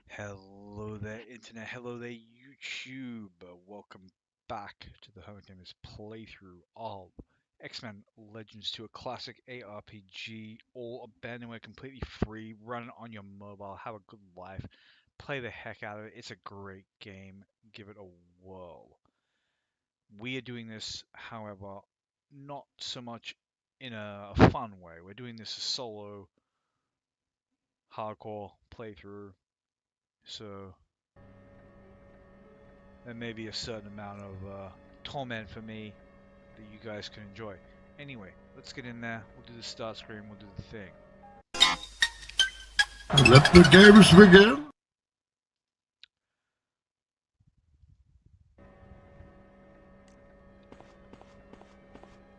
Hello there, Internet. Hello there, YouTube. Welcome back to the Home Gamers playthrough of X-Men Legends 2, a classic ARPG, all abandonware, completely free. Run it on your mobile, have a good life, play the heck out of it. It's a great game. Give it a whirl. We are doing this, however, not so much in a fun way. We're doing this a solo, hardcore playthrough. So there may be a certain amount of torment for me that you guys can enjoy. Anyway, let's get in there. We'll do the start screen. We'll do the thing. Let the games begin.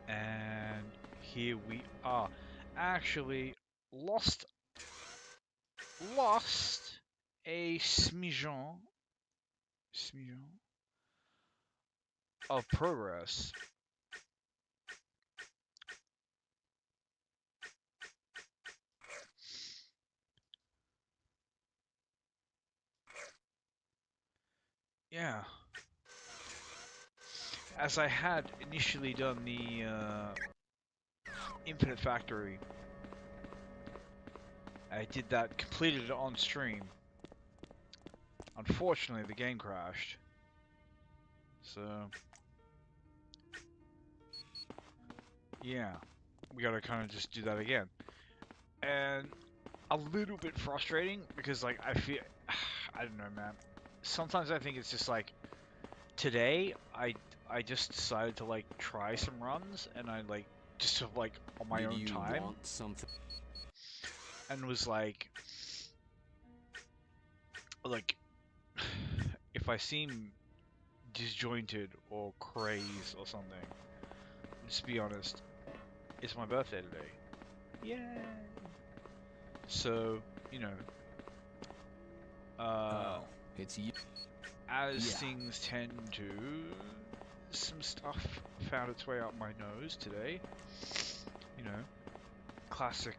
And here we are. Actually, lost a smidgen of progress. Yeah. As I had initially done the Infinite Factory, I did that, completed it on stream. Unfortunately, the game crashed. So, yeah, we gotta kind of just do that again. And a little bit frustrating because, like, I feel, I don't know, man. Sometimes I think it's just like, today, I just decided to, like, try some runs, and I, like, just sort of, like, on my own time. And was like, if I seem disjointed or crazed or something, just be honest, it's my birthday today. Yay! So, you know, it's you. as things tend to, some stuff found its way up my nose today. You know, classic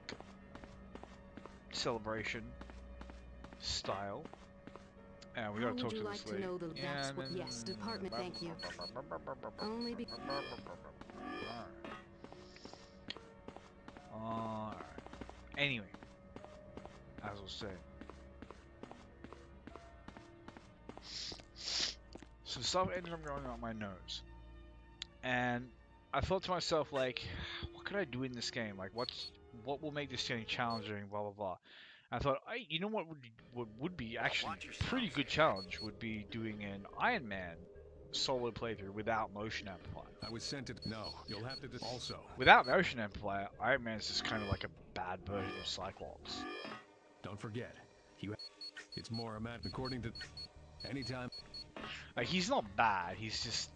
celebration style. And we gotta talk to this lady. Yeah, yes, department, thank you. Only be... Alright. Anyway, as I was saying. So stuff ended up going up my nose. And I thought to myself, like, what could I do in this game? Like, what will make this game challenging, blah, blah, blah. I thought, you know what would be actually a pretty good challenge would be doing an Iron Man solo playthrough without motion amplifier. I was sent it. No, you'll have to also. Without motion amplifier, Iron Man is just kind of like a bad version of Cyclops. Don't forget, it's more a man according to anytime. Like, he's not bad. He's just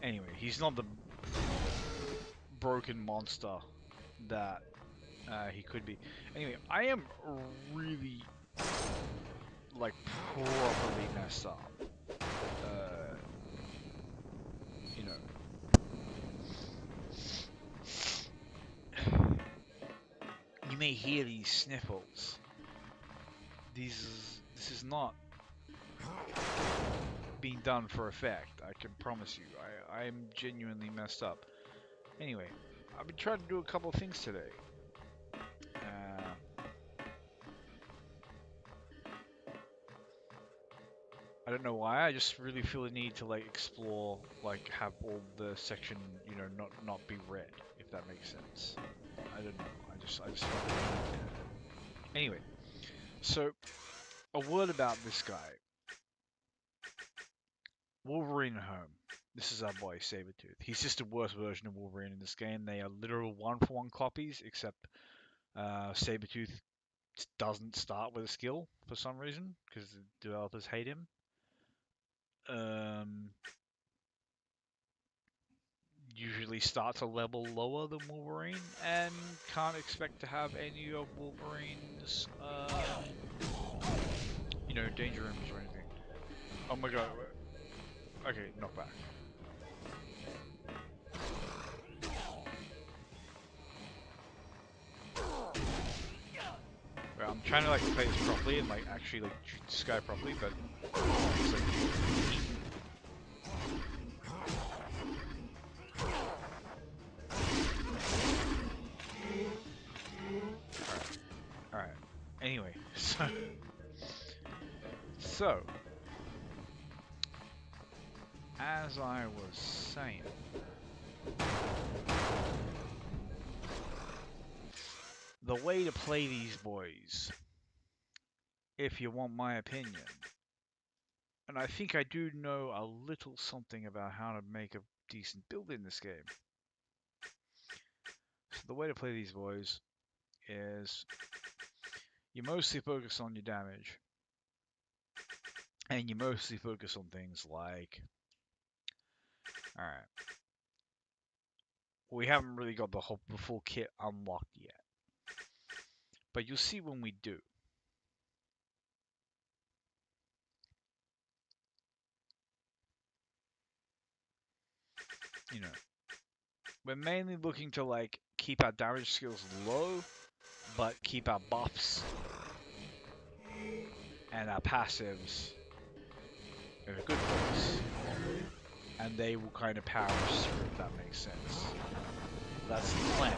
anyway. He's not the broken monster that he could be. Anyway, I am really, like, properly messed up. You know. You may hear these sniffles. This is not being done for effect. I can promise you. I am genuinely messed up. Anyway, I've been trying to do a couple of things today. I don't know why. I just really feel the need to, like, explore, like, have all the section, you know, not be red, if that makes sense. I don't know. I just felt the need. Anyway, so a word about this guy, Wolverine at home. This is our boy Sabretooth. He's just a worse version of Wolverine in this game. They are literal one-for-one copies, except Sabretooth doesn't start with a skill for some reason because the developers hate him. Usually starts a level lower than Wolverine and can't expect to have any of Wolverine's, you know, danger rooms or anything. Oh my god. Okay, knock back. I'm trying to like play this properly and like actually like shoot this guy properly, but it's like all right. Anyway, so as I was saying, the way to play these boys, if you want my opinion, and I think I do know a little something about how to make a decent build in this game. So the way to play these boys is you mostly focus on your damage, and you mostly focus on things like, alright, we haven't really got the full kit unlocked yet, but you'll see when we do. You know, we're mainly looking to like keep our damage skills low, but keep our buffs and our passives in a good place, and they will kind of power us through, if that makes sense. That's the plan.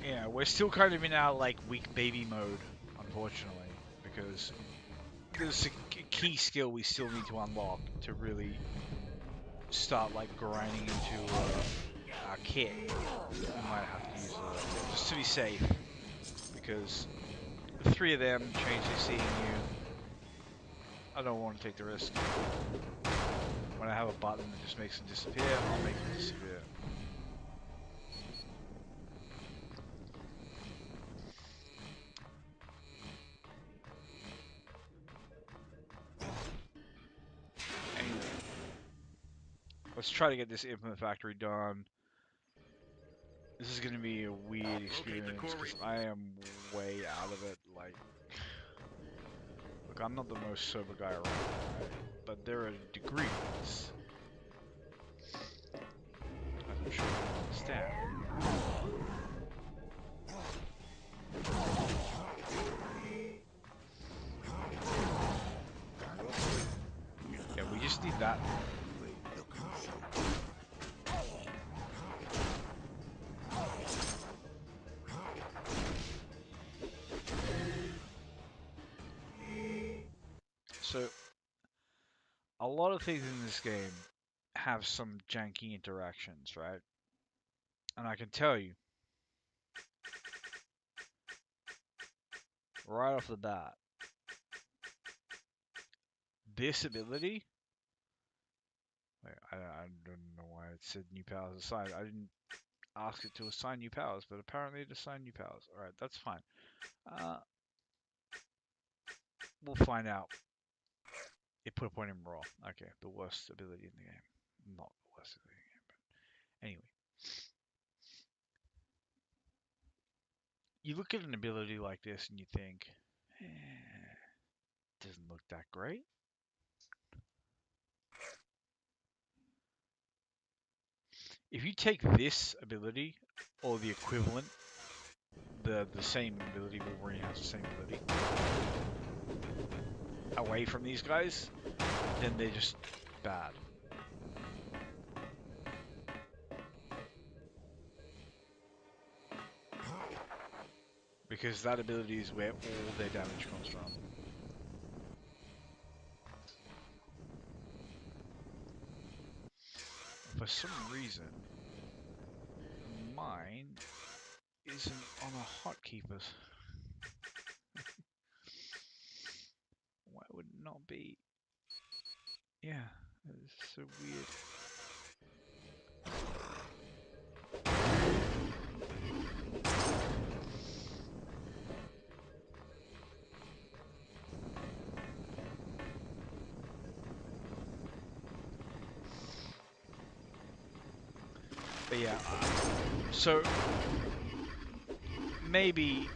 Yeah, we're still kind of in our like weak baby mode, unfortunately, because there's a key skill we still need to unlock to really start like grinding into our kit. We might have to use it just to be safe, because the three of them changing seeing you, I don't want to take the risk. When I have a button that just makes them disappear, I'll make them disappear. Anyway, let's try to get this Infinite Factory done. This is going to be a weird experience because I am way out of it. Like, look, I'm not the most sober guy around, right? But there are degrees, as I'm sure you understand. Yeah, we just need that. So, a lot of things in this game have some janky interactions, right? And I can tell you, right off the bat, this ability, I don't know why it said new powers assigned. I didn't ask it to assign new powers, but apparently it assigned new powers. Alright, that's fine. We'll find out. It put a point in raw. Okay, the worst ability in the game. Not the worst ability in the game, but anyway. You look at an ability like this and you think, doesn't look that great. If you take this ability, or the equivalent, the same ability, Wolverine has the same ability, away from these guys, then they're just bad. Because that ability is where all their damage comes from. For some reason, mine isn't on a hotkeypers. Why would it not be? Yeah, it's so weird. But yeah, so maybe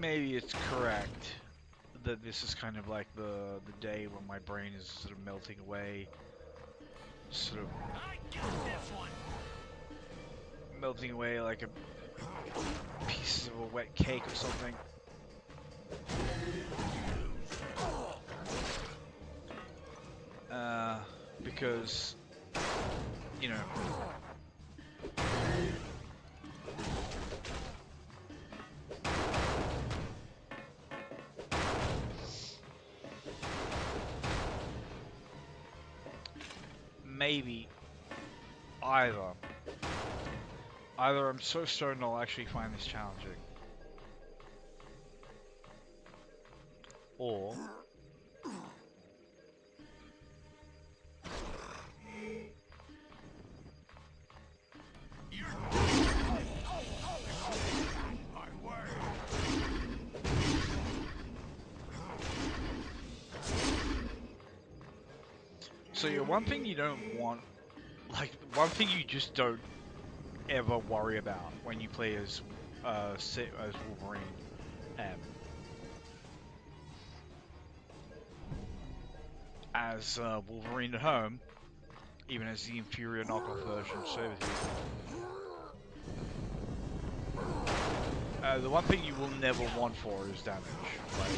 it's correct that this is kind of like the day when my brain is sort of melting away, sort of melting away like a pieces of a wet cake or something. Because you know, maybe either I'm so certain I'll actually find this challenging, or so yeah, one thing you don't want, like one thing you just don't ever worry about when you play as Wolverine, as Wolverine at home, even as the inferior knockoff version of Servitude. The one thing you will never want for is damage. Like,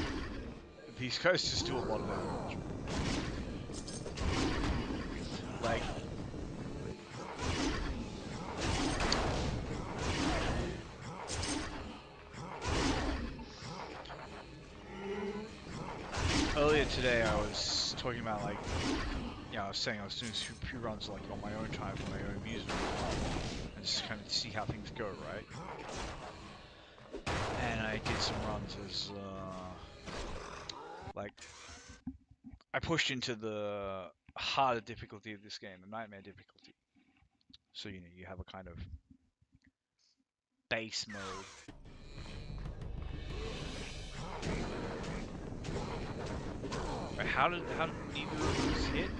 these guys just do a lot of damage. Like, earlier today I was talking about, like, you know, I was saying I was doing few runs like on my own time for my own amusement, and just kind of see how things go, right? And I did some runs as, like, I pushed into the harder difficulty of this game, the nightmare difficulty. So, you know, you have a kind of base mode. Wait, how did neither of those hit?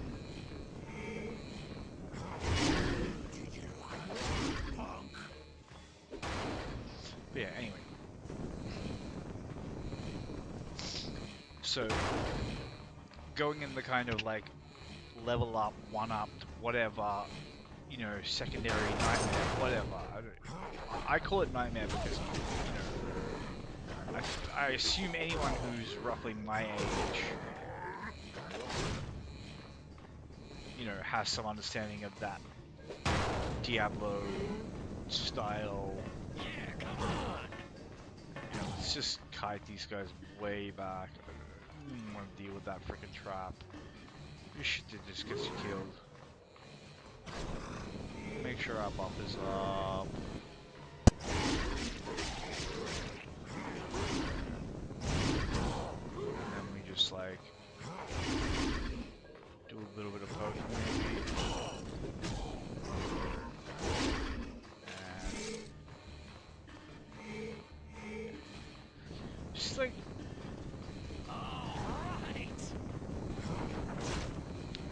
But yeah, anyway. So, going in the kind of like level up, one up, whatever, you know, secondary nightmare, whatever. I call it nightmare because, you know, I assume anyone who's roughly my age, you know, has some understanding of that Diablo style. Yeah, come on. You know, let's just kite these guys way back. I don't want to deal with that freaking trap. This shit just gets you killed. Make sure our buff is up. And then we just like do a little bit of poking maybe. And just like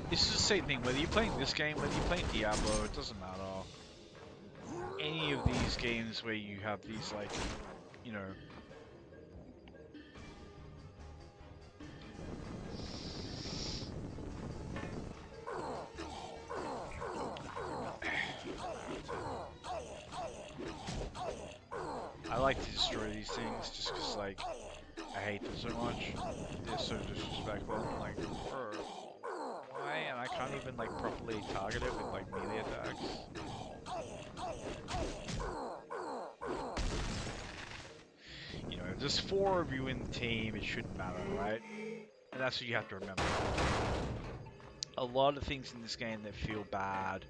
this is the same thing, whether you're playing this game, whether you're playing Diablo, it doesn't matter. Any of these games where you have these, like, you know, I like to destroy these things just because, like, I hate them so much. They're so disrespectful. Like, why? And I can't even, like, properly target it with, like, melee attacks. You know, if there's 4 of you in the team, it shouldn't matter, right? And that's what you have to remember. A lot of things in this game that feel bad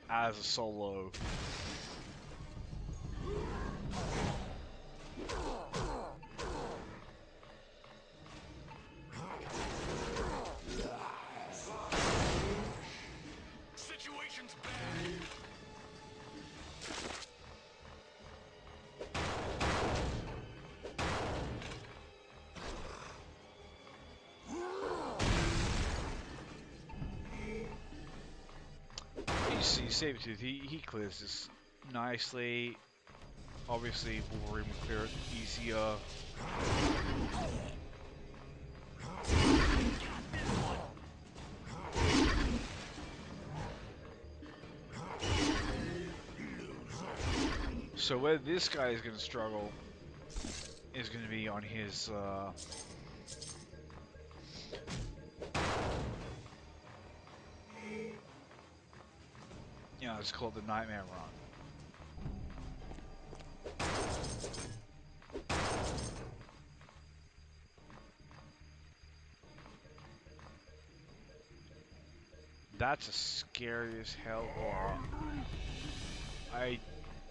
as a solo. Situation's bad. Sabretooth, he clears this nicely. Obviously, Wolverine will clear it easier. So where this guy is going to struggle is going to be on his it's called the Nightmare Run. That's a scary as hell aura. I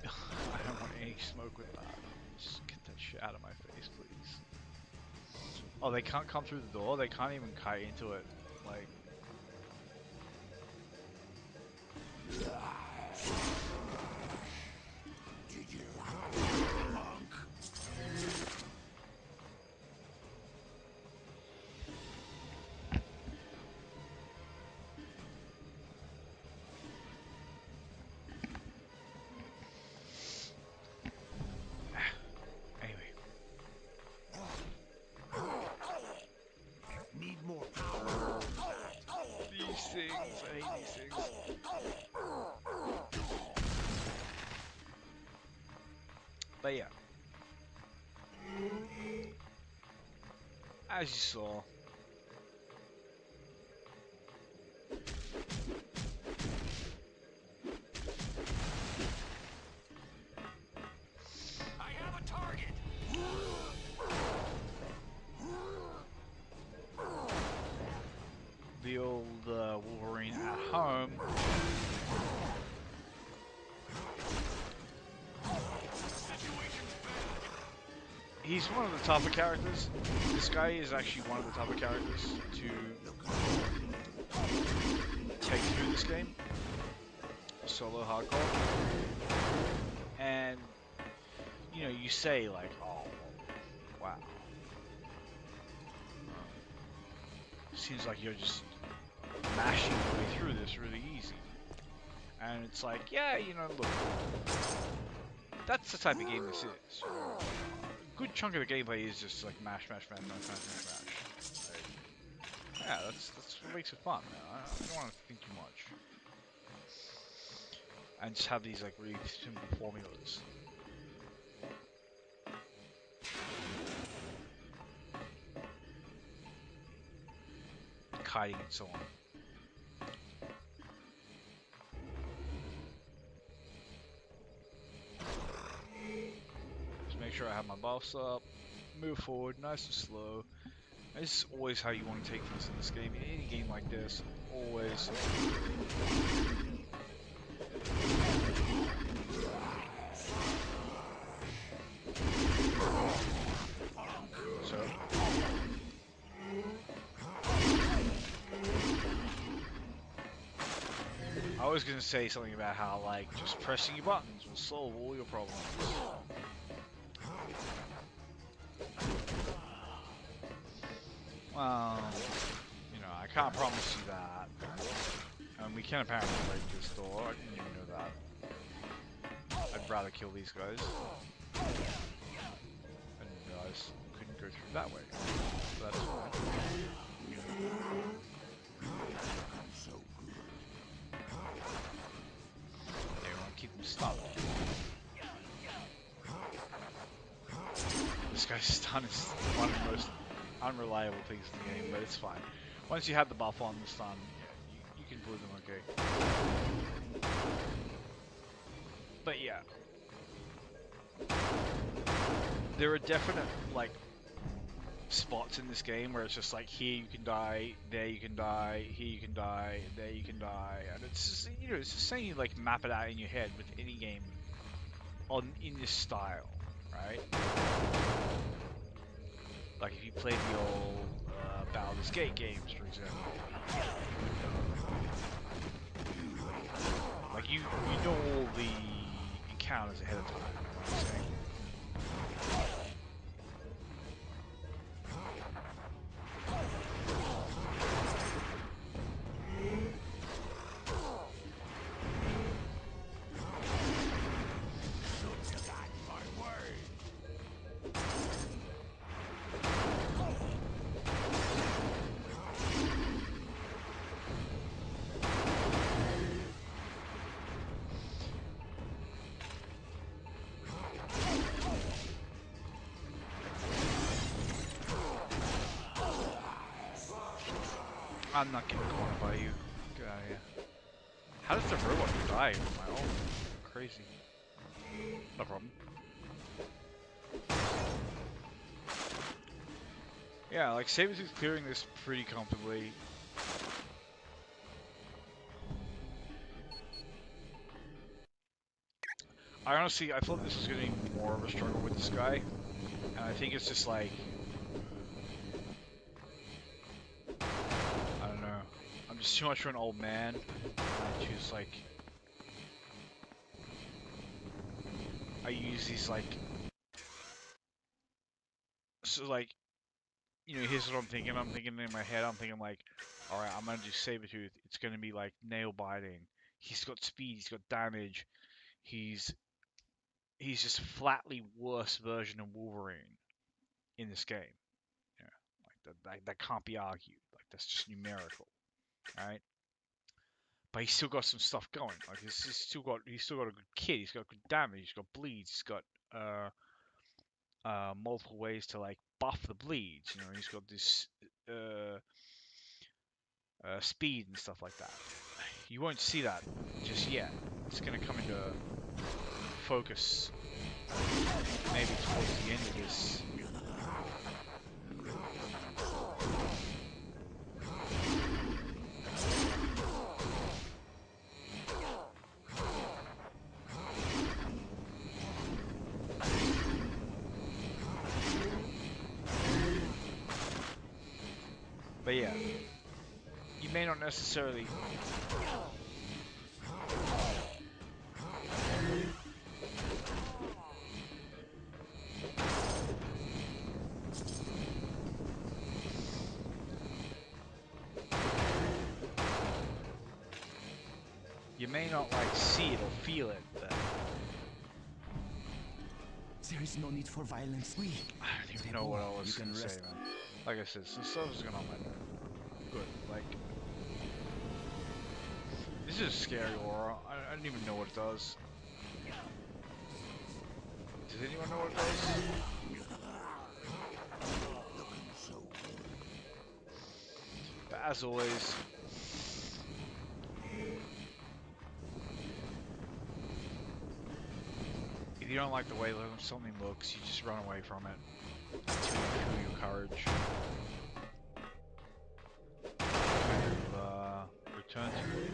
don't want any smoke with that. Just get that shit out of my face, please. Oh, they can't come through the door? They can't even kite into it. Like... I hate these things. But yeah. As you saw. I have a target. The old Wolverine at home. He's one of the tougher characters. This guy is actually one of the tougher characters to take through this game. Solo hardcore. And, you know, you say like, oh, wow. Seems like you're just mashing your way through this really easy. And it's like, yeah, you know, look. That's the type of game this is. A good chunk of the gameplay is just like mash. Like, yeah, that's what makes it fun. I don't want to think too much. And just have these like really simple formulas. Kiting and so on. Just make sure I have my buffs up, move forward nice and slow. And this is always how you want to take things in this game. In any game like this, always. So. I was gonna say something about how, like, just pressing your buttons will solve all your problems. Well, you know, I can't promise you that. And we can apparently break this door. I didn't even know that. I'd rather kill these guys. I didn't realize I couldn't go through that way. So that's fine. Keep them stunned. This guy's stun is one of the most unreliable things in the game, but it's fine. Once you have the buff on the stun, yeah, you can pull them okay. But yeah. There are definite, like, spots in this game where it's just like, here you can die, there you can die, here you can die, there you can die, and it's just, you know, it's just saying you like map it out in your head with any game in this style, right? Like if you played the old Baldur's Gate games, for example, like you know all the encounters ahead of time, you know what I'm saying? I'm not getting cornered by you. Get out of here. How does the robot die? My own crazy. No problem. Yeah, like Sabretooth's clearing this pretty comfortably. I thought this was going to be more of a struggle with this guy, and I think it's just like, I don't know, I'm just too much for an old man. I choose like, I use these like, so like, you know, here's what I'm thinking. I'm thinking in my head, I'm thinking like, all right, I'm gonna do Sabretooth. It's gonna be like nail biting. He's got speed. He's got damage. He's just a flatly worse version of Wolverine in this game. Yeah, that can't be argued. Like that's just numerical, right? But he's still got some stuff going. Like he's still got a good kit. He's got good damage. He's got bleeds. He's got multiple ways to like buff the bleeds. You know, he's got this speed and stuff like that. You won't see that just yet. It's gonna come into focus maybe towards the end of this. But yeah, you may not necessarily like see it or feel it, but There is no need for violence. I don't even know what I was gonna say, man. Like I said, some stuff is going on my nerve. Good, like this is a scary aura. I don't even know what it does. Does anyone know what it does? But as always, if you don't like the way something looks, you just run away from it until you feel your courage. And return to it.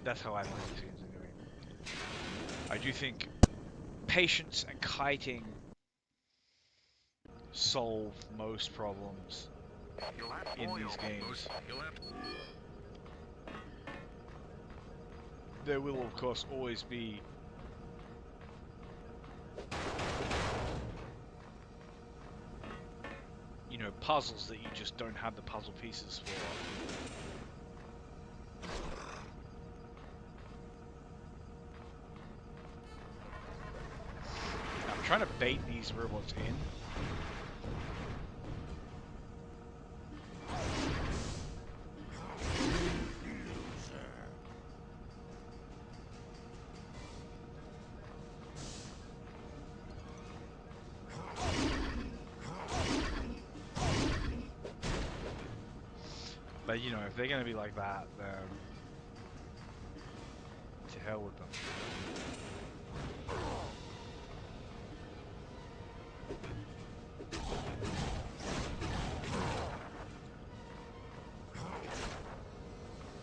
That's how I play these games anyway. I do think patience and kiting solve most problems in these games. There will, of course, always be puzzles that you just don't have the puzzle pieces for. I'm trying to bait these robots in. But you know, if they're gonna be like that, then to hell with them.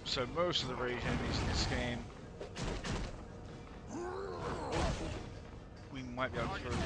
So most of the rage enemies in this game, we might be able to throw them.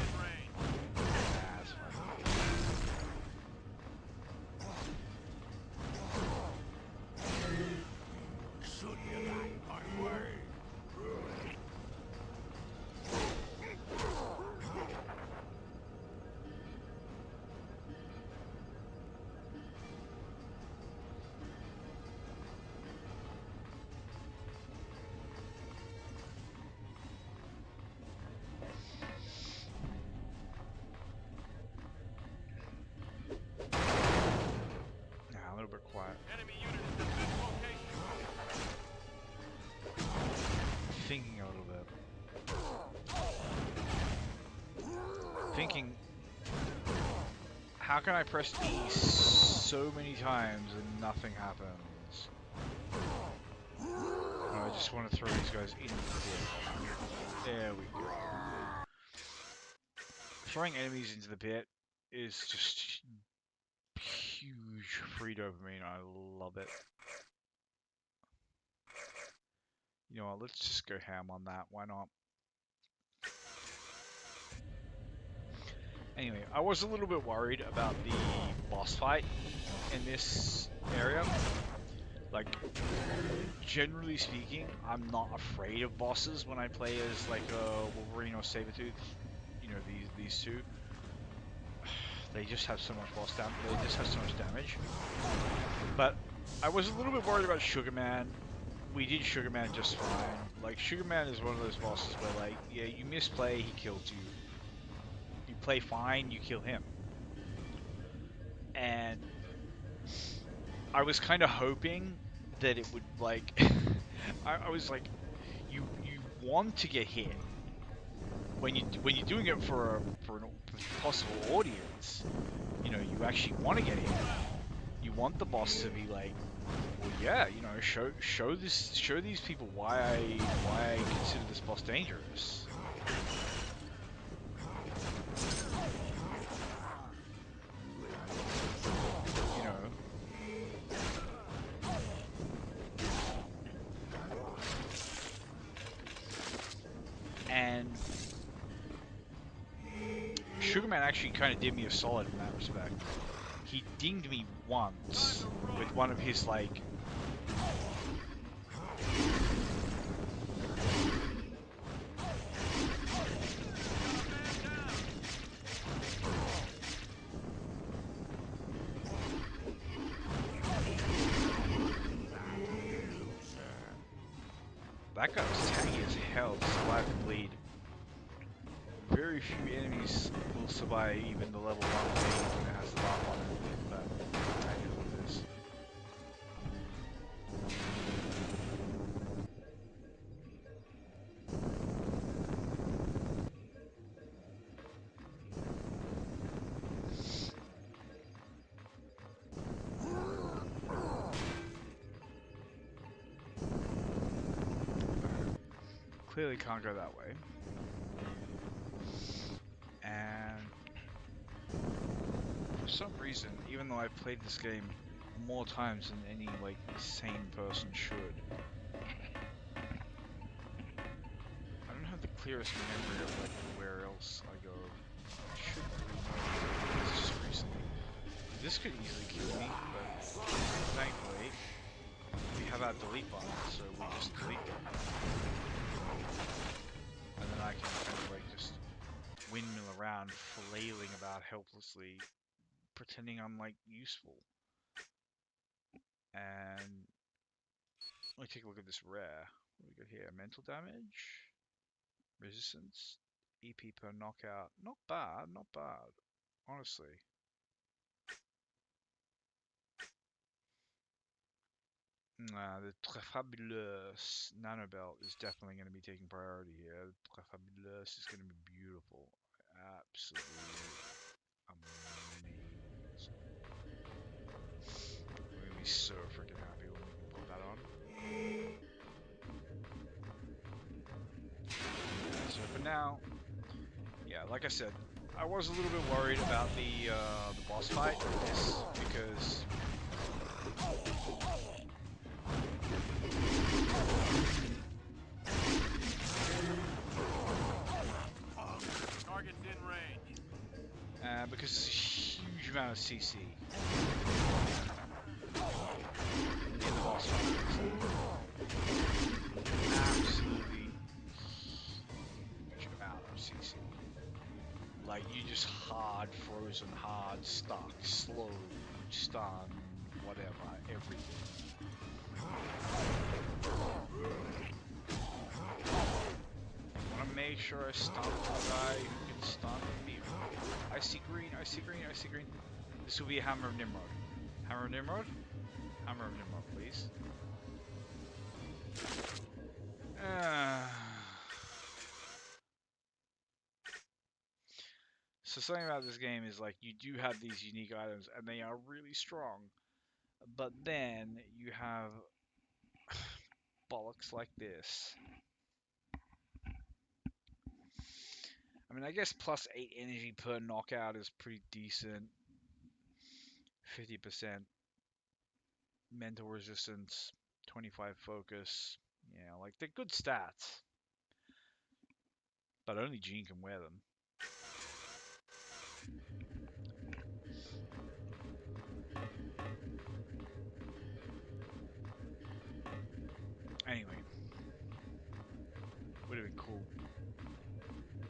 Quiet. Thinking a little bit. Thinking, how can I press E so many times and nothing happens. I just want to throw these guys into the pit. There we go. Throwing enemies into the pit is just huge free dopamine. I love it. You know what, let's just go ham on that. Why not? Anyway, I was a little bit worried about the boss fight in this area. Like, generally speaking, I'm not afraid of bosses when I play as like a Wolverine or Sabretooth. You know, these two. They just have so much boss damage. They just have so much damage. But I was a little bit worried about Sugar Man. We did Sugar Man just fine. Like, Sugar Man is one of those bosses where, like, yeah, you misplay, he kills you. You play fine, you kill him. And I was kind of hoping that it would, like, I was like, you want to get hit when you're doing it for a possible audience. You know, you actually want to get hit. You want the boss to be like, well, yeah, you know, show these people why I consider this boss dangerous. You know. And Sugar Man actually kind of did me a solid in that respect. He dinged me once with one of his, like, that guy was tanky as hell to survive the bleed. Very few enemies will survive even the level 1 bleed when it has the buff on it, but I know what it is. Clearly can't go that way. And for some reason, even though I've played this game more times than any, like, sane person should, I don't have the clearest memory of, like, where else I go. I should really know this just recently. This could easily kill me, but thankfully we have our delete button, so we just delete them. And then I can kind of, like, just windmill around, flailing about helplessly, pretending I'm, like, useful. And let me take a look at this rare. What do we got here? Mental damage, resistance, EP per knockout. Not bad, not bad. Honestly. Nah, the Très Fabulous Nano Belt is definitely going to be taking priority here. The Très Fabulous is going to be beautiful. Absolutely amazing. I'm going to be so freaking happy when we can put that on. So for now, yeah, like I said, I was a little bit worried about the boss fight with this because Target's in range. because it's a huge amount of CC in the boss fight. Absolutely huge amount of CC. Like, you just hard frozen, hard stuck, slow, stun, whatever, everything. I want to make sure I stun the guy who can stun me. I see green, I see green, I see green. This will be a Hammer of Nimrod. Hammer of Nimrod? Hammer of Nimrod, please. So something about this game is like you do have these unique items and they are really strong, but then you have bollocks like this. I mean, I guess plus 8 energy per knockout is pretty decent. 50% mental resistance, 25 focus. Yeah, like they're good stats, but only Jean can wear them. Anyway, would have been cool.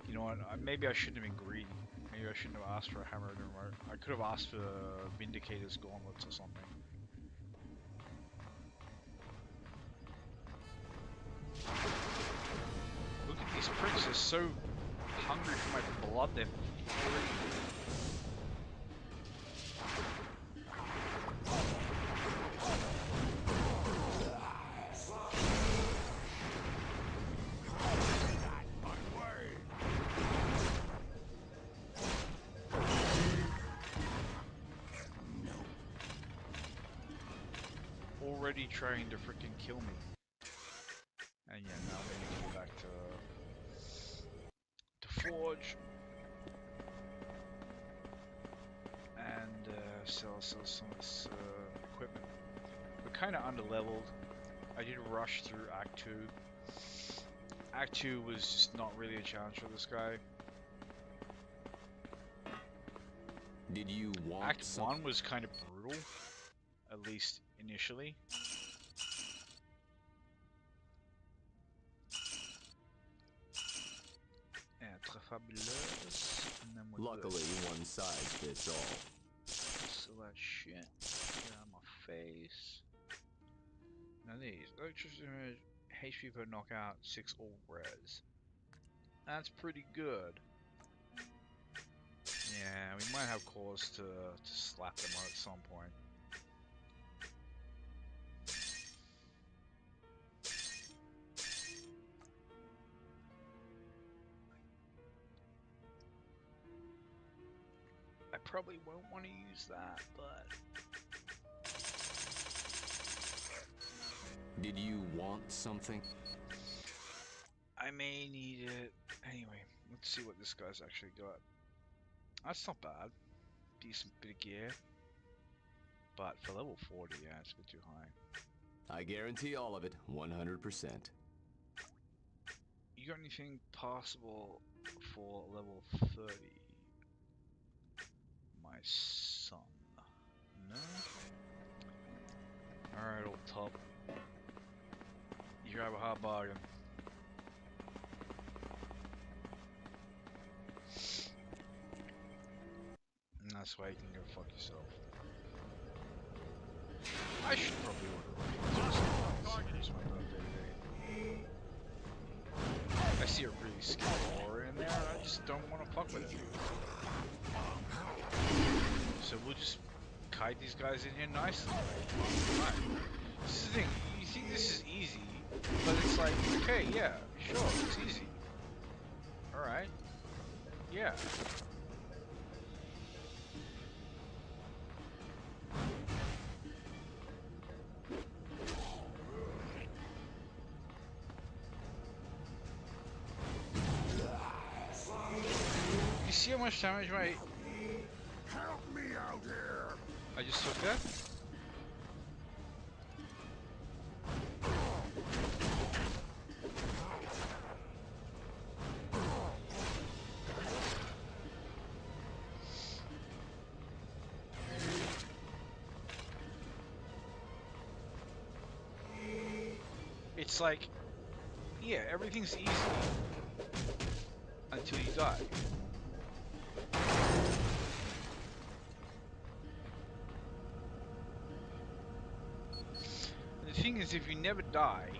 You know what? Maybe I shouldn't have been greedy. Maybe I shouldn't have asked for a hammer and remote. I could have asked for Vindicator's gauntlets or something. Look at these pricks, they're so hungry for my blood, they're already trying to freaking kill me. And yeah, now we need to go back to Forge and sell some of this equipment. We're kind of under-leveled. I did rush through Act 2. Act 2 was just not really a challenge for this guy. Did you want Act 1 was kind of brutal, at least initially. Très fabulous. And then we're Luckily, good. one size fits all. So that shit. Get out of my face. Now these. Electricity HP per knockout, 6 all res. That's pretty good. Yeah, we might have cause to slap them at some point. I probably won't want to use that, but... Did you want something? I may need it. Anyway, let's see what this guy's actually got. That's not bad. Decent bit of gear. But for level 40, yeah, it's a bit too high. I guarantee all of it, 100%. You got anything possible for level 30? My son. No? Alright, old top. You have a hot bargain. And that's why you can go fuck yourself. I should probably order a it's my birthday today. I see a really skilled aura in there, and I just don't want to fuck with it. So we'll just kite these guys in here nicely. Right. This is the thing, you think this is easy, but it's like, okay, yeah, sure, it's easy. Alright. Yeah. You see how much damage my... Help me out here! I just took that? It's like, yeah, everything's easy until you die. The thing is, if you never die,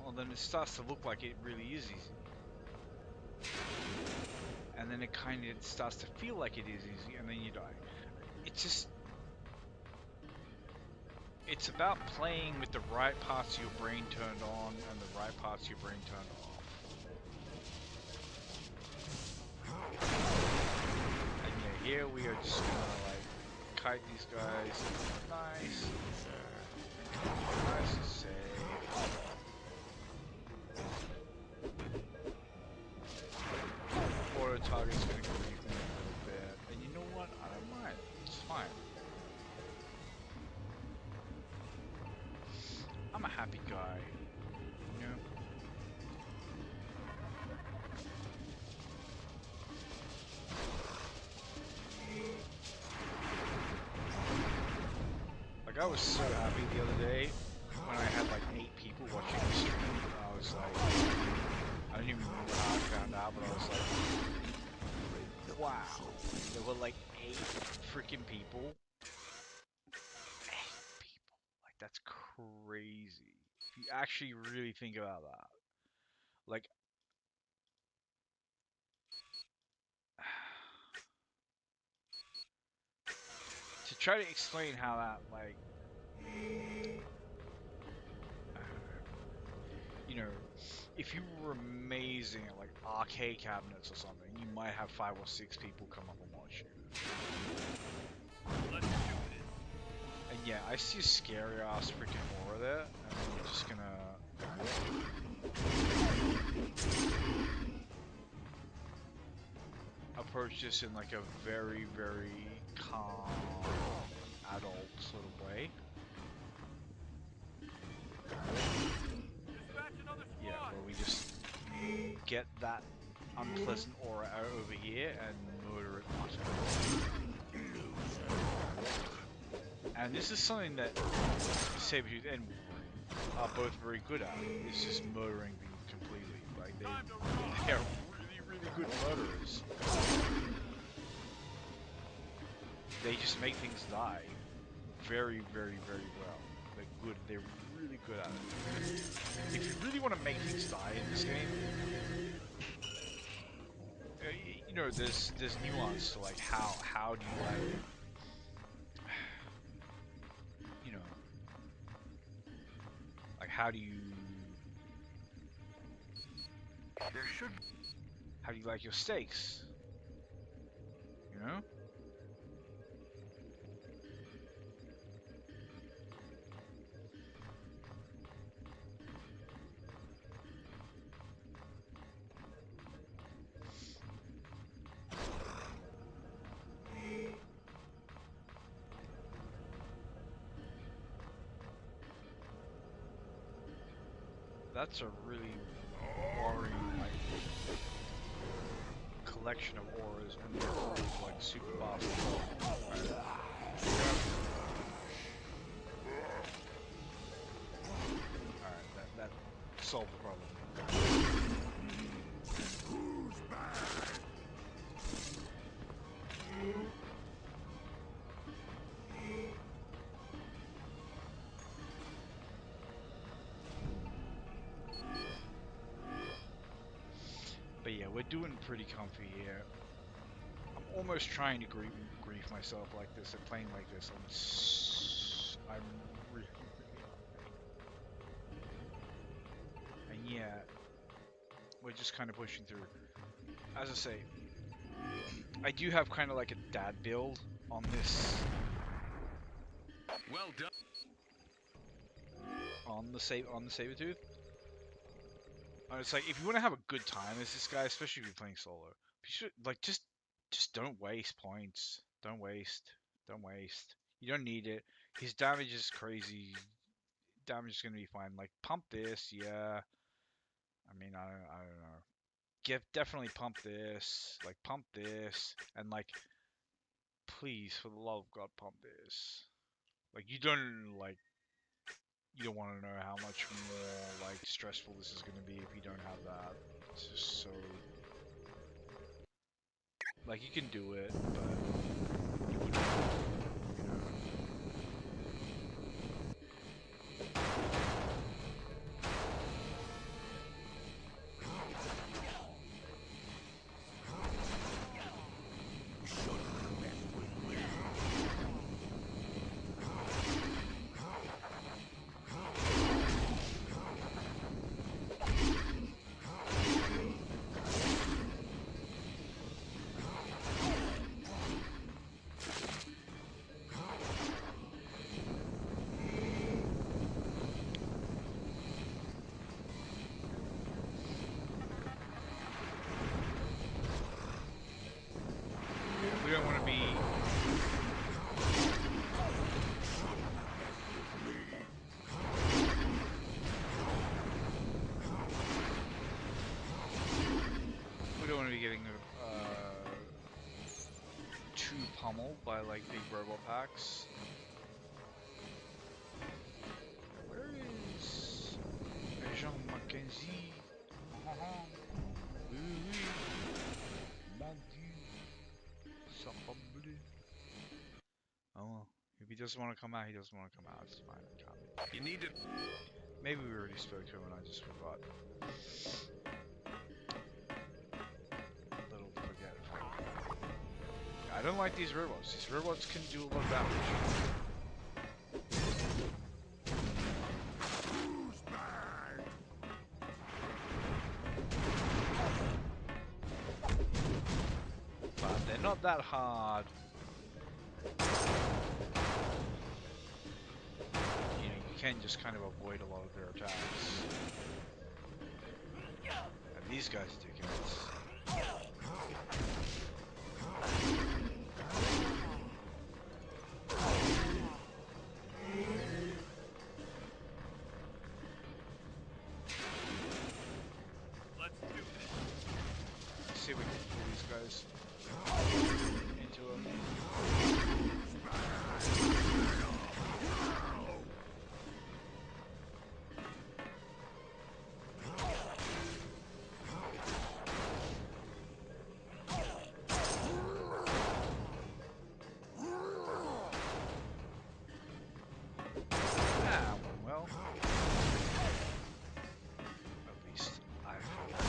well then it starts to look like it really is easy. And then it kind of starts to feel like it is easy, and then you die. It's just... It's about playing with the right parts of your brain turned on and the right parts of your brain turned off. here we are just gonna like kite these guys nice, nice and safe. Auto target's gonna grief me a little bit, and you know what? I don't mind. It's fine. I'm a happy guy, you know. Like I was so happy the other day when I had like 8 people watching the stream. I was like, I don't even remember how I found out, but I was like, wow, there were like 8 freaking people. 8 people, like that's crazy. If you actually really think about that, like, to try to explain how that like. You know, if you were amazing at like arcade cabinets or something, you might have 5 or 6 people come up and watch you. Let's do this. And yeah, I see a scary ass freaking aura there, and I'm just gonna approach this in like a very, very calm, adult sort of way. Yeah, where we just get that unpleasant aura out over here and murder it utterly. And this is something that Sabretooth and Wolverine are both very good at. It's just murdering things completely. Like they are really, really good murderers. They just make things die very, very, very well. They're good. They're really good at it. If you really want to make things die in this game, you know, there's nuance to like how do you like, you know, like how do you like your steaks, you know? That's a really worrying like collection of auras, and they're all like super powerful. Alright, that solved the problem. Who's back? But yeah, we're doing pretty comfy here. I'm almost trying to grief myself like this and playing like this. I'm really, and yeah, we're just kind of pushing through. As I say, I do have kind of like a dad build on this, Well done. on the Sabretooth. And it's like if you want to have a good time as this guy, especially if you're playing solo, you should like just don't waste points. Don't waste. You don't need it. His damage is crazy. Damage is gonna be fine. Like pump this, yeah. I mean, I don't know. Definitely pump this. Like pump this, and like, please, for the love of God, pump this. Like you don't want to know how much more like stressful this is gonna be if you don't have that. It's just so like you can do it, but you wouldn't. You know. don't want to be. We don't want to be getting too pummeled by like big robot packs. Where is Jean Mackenzie? Oui, oui. Mon Dieu. Sacrebleu. Oh well. If he doesn't want to come out, he doesn't want to come out. It's fine. You need to. Maybe we already spoke to him and I just forgot. Little forgetful. I don't like these robots. These robots can do a lot of damage. Who's back? But they're not that hard. You know, you can just kind of avoid a lot of their attacks. And these guys are ridiculous. Let's do this. Let's see if we can pull these guys into them. Ah, well. At least I feel that.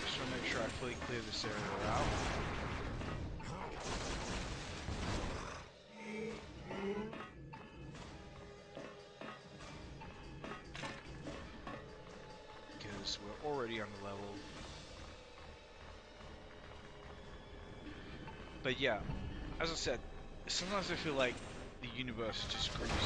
Just want to make sure I fully clear this area out. Because we're already on the level. But yeah, as I said, sometimes I feel like the universe just screws you.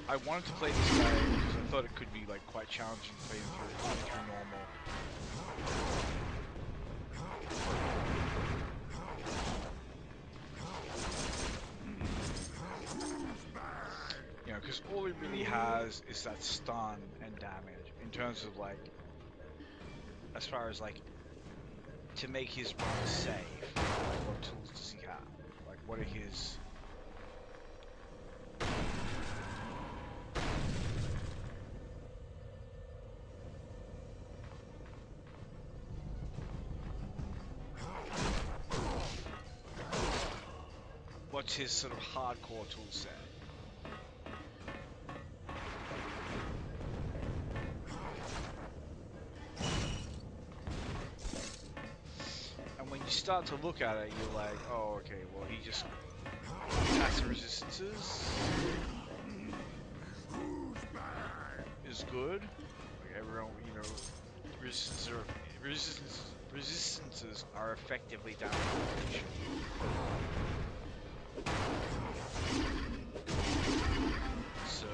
I wanted to play this guy because I thought it could be like quite challenging playing through normal. You know, because all he really has is that stun and damage in terms of like, as far as like, to make his run safe, like what tools does he have? Like what are his... What's his sort of hardcore tool set? And when you start to look at it, you're like, oh, okay, well, he just attacks resistances is good. Like everyone, you know, resistances are effectively damage reduction. So,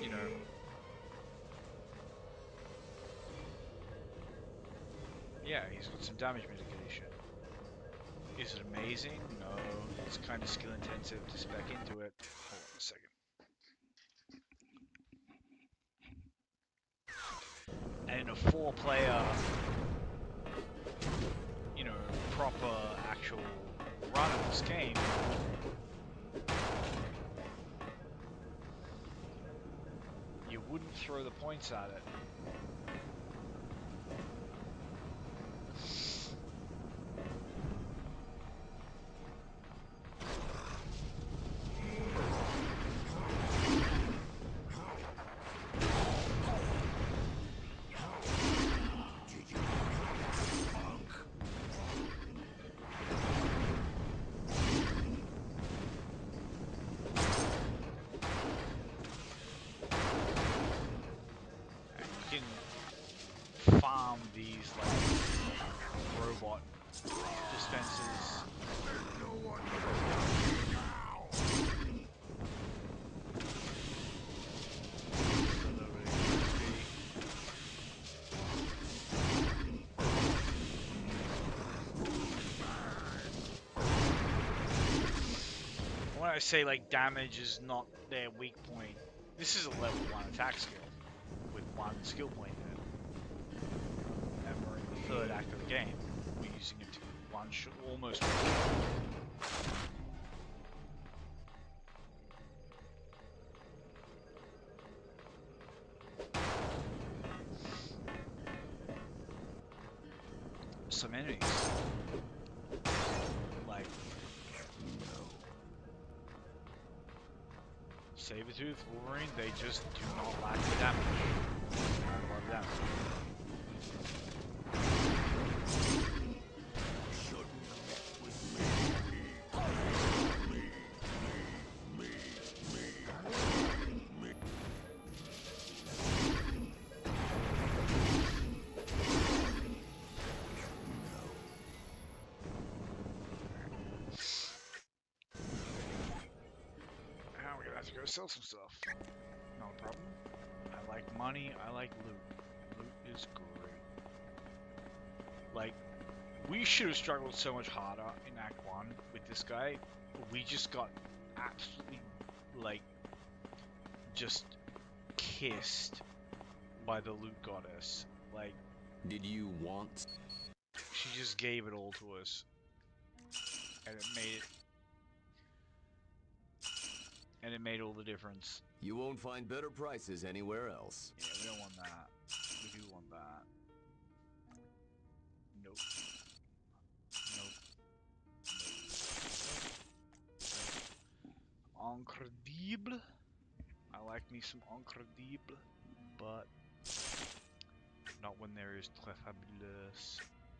you know, yeah, he's got some damage mitigation. Is it amazing? No, it's kind of skill intensive to spec into it. Hold on a second. And in a 4-player, you know, proper actual run of this game, You wouldn't throw the points at it. You can farm these like robot dispensers. No one can now. A little bit of XP. When I say like damage is not their weak point, this is a level 1 attack skill with 1 skill point in it. And we're in the 3rd act of the game. We're using it to almost one-shot. Some enemies, like Sabertooth, Wolverine, they just do not lack the damage. Not a lot of damage. Now we're gonna have to go sell some stuff. No problem. I like money, I like loot. Loot is great. Like, we should have struggled so much harder in Act 1 with this guy. We just got absolutely, like, just kissed by the loot goddess. Like, Did you want? she just gave it all to us. And it made all the difference. You won't find better prices anywhere else. Yeah, we don't want that. We do want that. Nope. Nope. Incredible. I like me some incredible, but not when there is très fabulous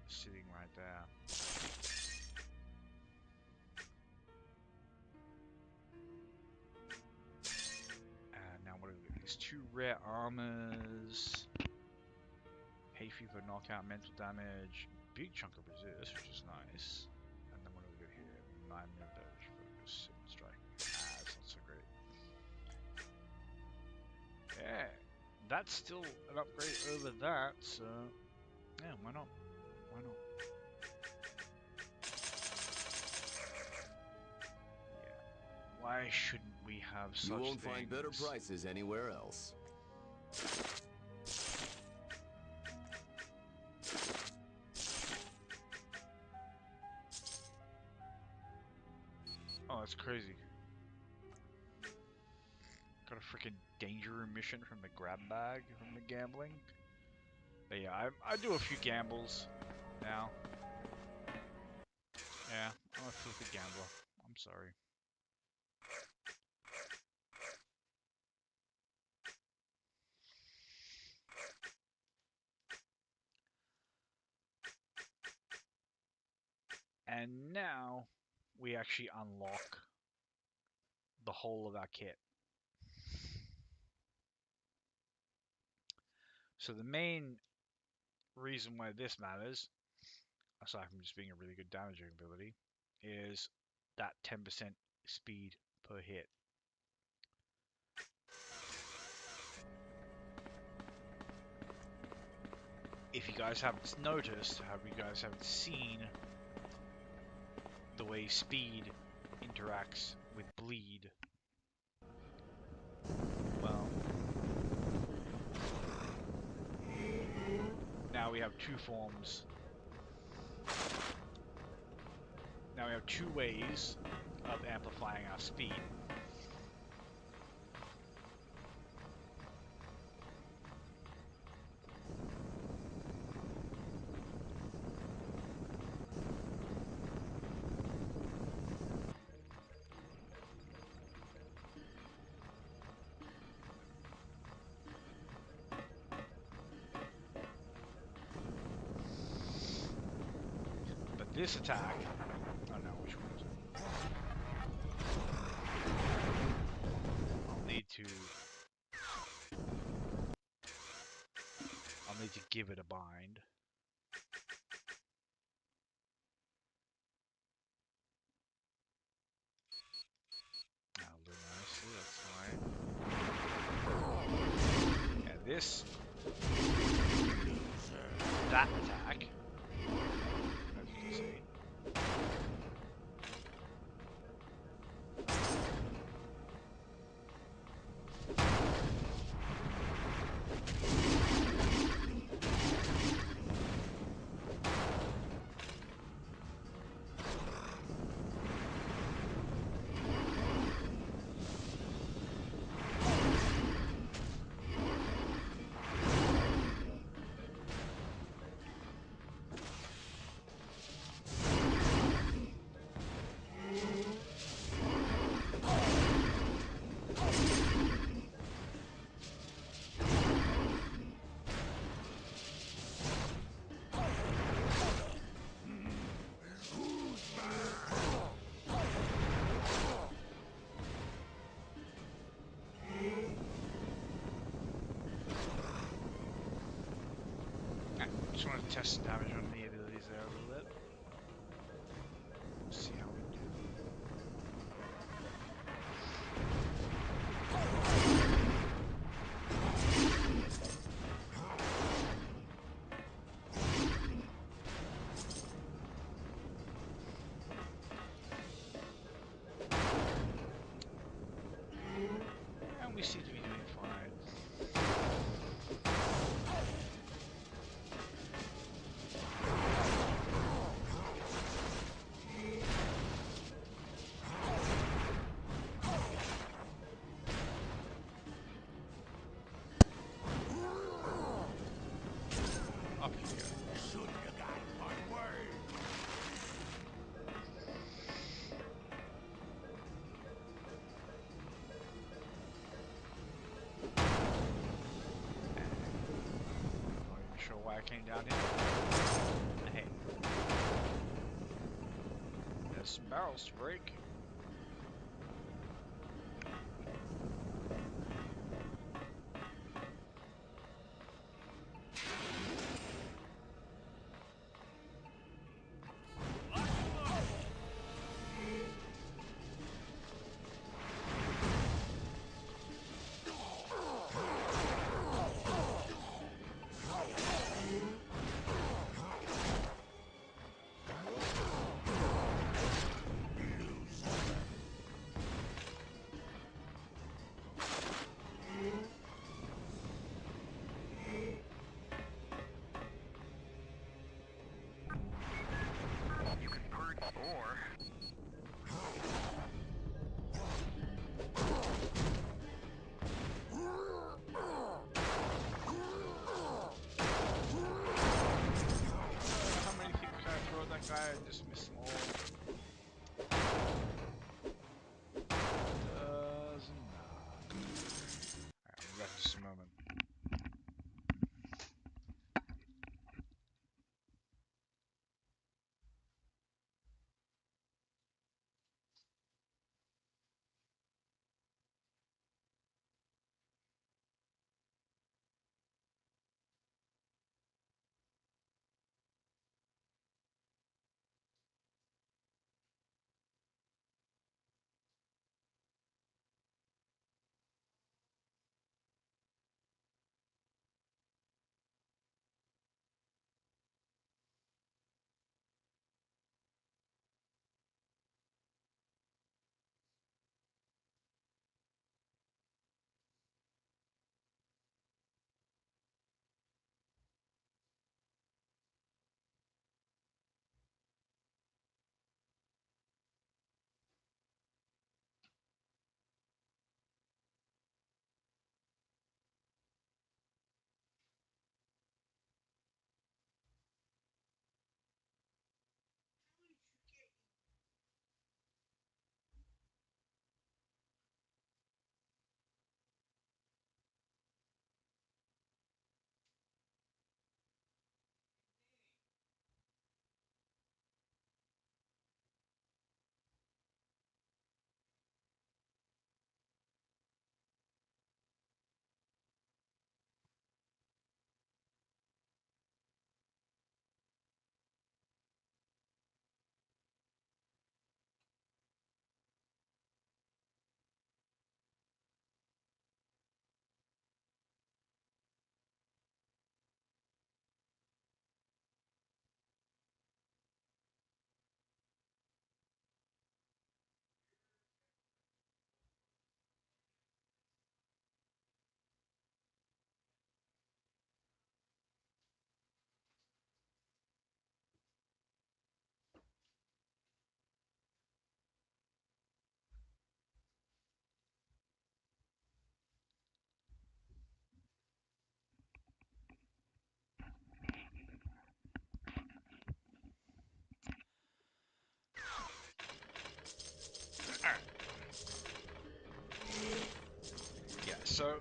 sitting right there. And now what are these 2 rare armors? Hay fever, knockout, mental damage, big chunk of resist, which is nice. And then what do we got here? 9-minute damage, focus, and strike. Ah, that's not so great. Yeah, that's still an upgrade over that, so yeah, why not? Why not? Yeah. Why shouldn't we have such You won't things? find better prices anywhere else. Oh, that's crazy. Got a freaking danger mission from the grab bag from the gambling. But yeah, I do a few gambles now. Yeah, I'm a filthy gambler. I'm sorry. And now we actually unlock the whole of our kit. So the main reason why this matters, aside from just being a really good damaging ability, is that 10% speed per hit. If you guys haven't noticed, you guys haven't seen the way speed interacts with bleed, well, now we have 2 forms. Now we have 2 ways of amplifying our speed. But this attack, oh no, which one is it? I'll need to give it a bind. I'll do nicely, that's fine. And this, that attack, as you can see. Just wanted to test the damage on the abilities there a little bit. See how we do. And we seem to be doing fine. Up you go. Shouldn't have got my way. Not even sure why I came down here. Hey. There's some barrels to break. So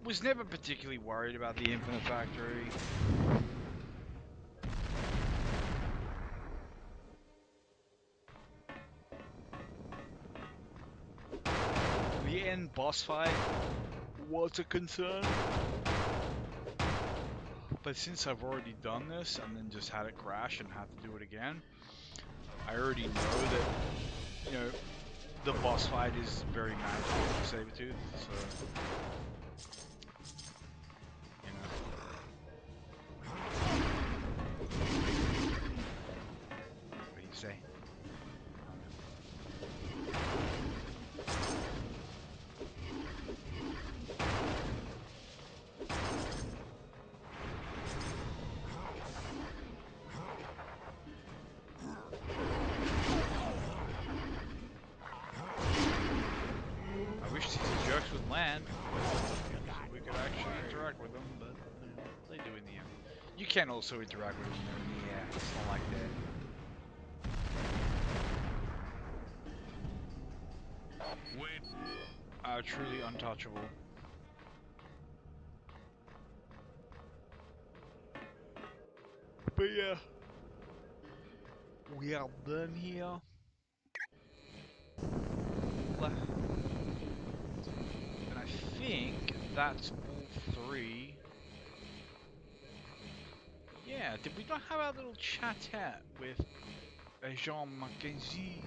was never particularly worried about the Infinite Factory. The end boss fight was a concern, but since I've already done this and then just had it crash and had to do it again, I already know that, you know, the boss fight is very manageable for Sabretooth, so, you know. What do you say? Land, we could actually interact with them, but they do in the end. You can also interact with them in the air. It's not like that. Are truly untouchable. But yeah, we are done here. I think that's all three. Yeah, did we not have our little chat with Jean Mackenzie?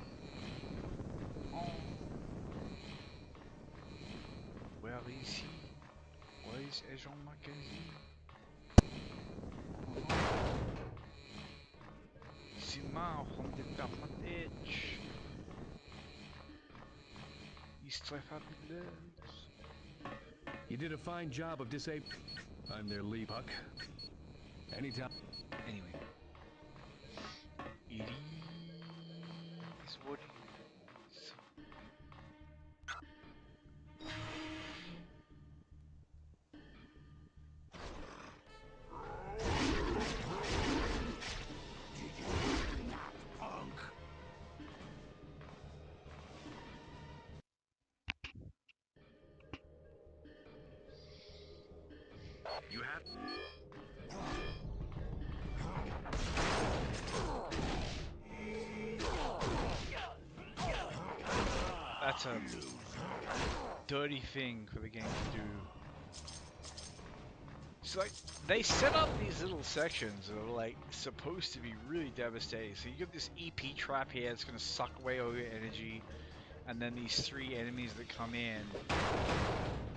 Oh. Where is he? Where is Jean Mackenzie? Simon from the Permantage. He's très fabulous. You did a fine job of disabling. I'm their lead, Puck. Anytime. Anyway. It is what it is. You have. That's a dirty thing for the game to do. It's like they set up these little sections that are like supposed to be really devastating. So you get this EP trap here that's gonna suck away all your energy, and then these three enemies that come in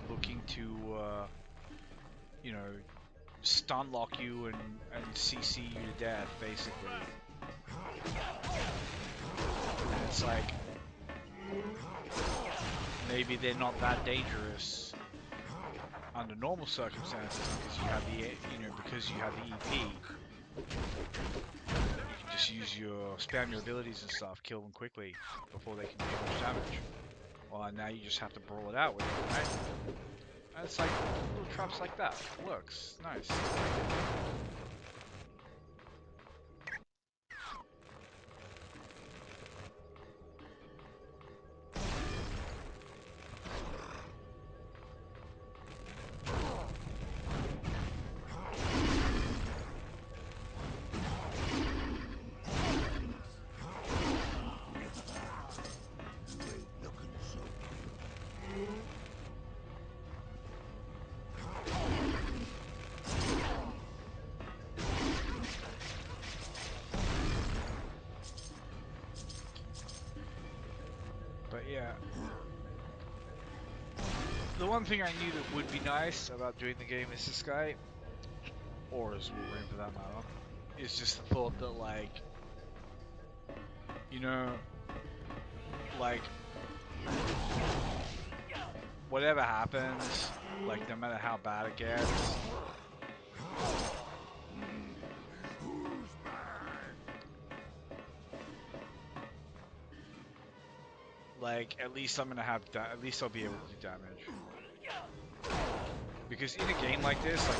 looking to you know, stun lock you and CC you to death, basically. And it's like, maybe they're not that dangerous under normal circumstances because you have the, because you have the EP. You can just use spam your abilities and stuff, kill them quickly before they can do much damage. Well, now you just have to brawl it out with them, right? And it's like little traps like that. Works. Nice. But yeah, the one thing I knew that would be nice about doing the game as this guy, or as Wolverine for that matter, is just the thought that, like, like, whatever happens, like, no matter how bad it gets, like, at least I'm gonna have, at least I'll be able to do damage. Because in a game like this, like,